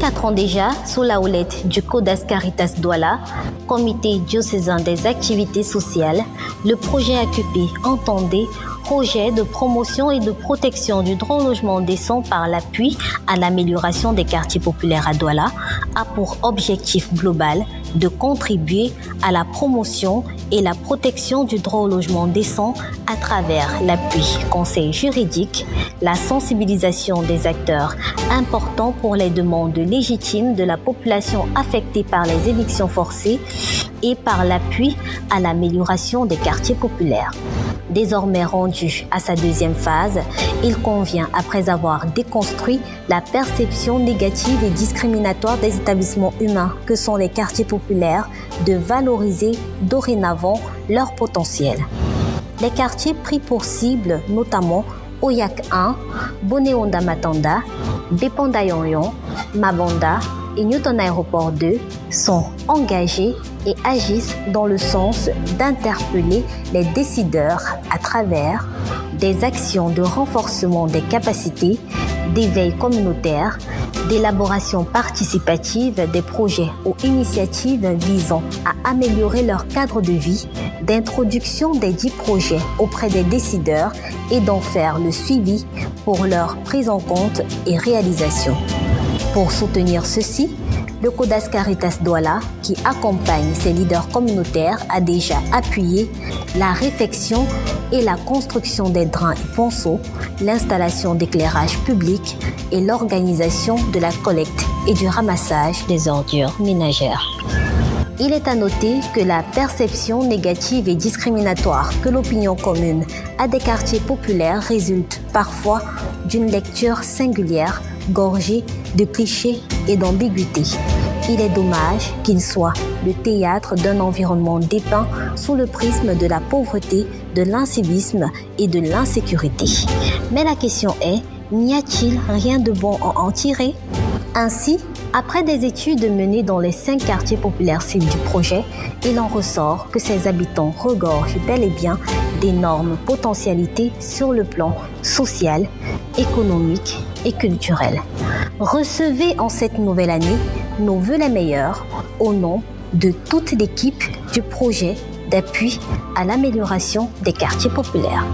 4 ans déjà, sous la houlette du CODAS Caritas Douala, Comité diocésain des activités sociales, le projet AQP entendait projet de promotion et de protection du droit au logement décent par l'appui à l'amélioration des quartiers populaires à Douala a pour objectif global de contribuer à la promotion et la protection du droit au logement décent à travers l'appui conseil juridique, la sensibilisation des acteurs importants pour les demandes légitimes de la population affectée par les évictions forcées et par l'appui à l'amélioration des quartiers populaires. Désormais rendu à sa deuxième phase, il convient, après avoir déconstruit la perception négative et discriminatoire des établissements humains que sont les quartiers populaires, de valoriser dorénavant leur potentiel. Les quartiers pris pour cible, notamment Oyak 1, Bonéonda Matanda, Bepandayon, Mabanda et Newton Aéroport 2 sont engagés et agissent dans le sens d'interpeller les décideurs à travers des actions de renforcement des capacités, d'éveil communautaire, d'élaboration participative des projets ou initiatives visant à améliorer leur cadre de vie, d'introduction des 10 projets auprès des décideurs et d'en faire le suivi pour leur prise en compte et réalisation. Pour soutenir ceci, le CODAS Caritas Douala, qui accompagne ses leaders communautaires, a déjà appuyé la réfection et la construction des drains et ponceaux, l'installation d'éclairage public et l'organisation de la collecte et du ramassage des ordures ménagères. Il est à noter que la perception négative et discriminatoire que l'opinion commune a des quartiers populaires résulte parfois d'une lecture singulière, gorgée de clichés et d'ambiguïté. Il est dommage qu'il soit le théâtre d'un environnement dépeint sous le prisme de la pauvreté, de l'incivisme et de l'insécurité. Mais la question est, n'y a-t-il rien de bon à en tirer ? Ainsi, après des études menées dans les 5 quartiers populaires cibles du projet, il en ressort que ses habitants regorgent bel et bien d'énormes potentialités sur le plan social, économique et culturel. Recevez en cette nouvelle année nos vœux les meilleurs au nom de toute l'équipe du projet d'appui à l'amélioration des quartiers populaires.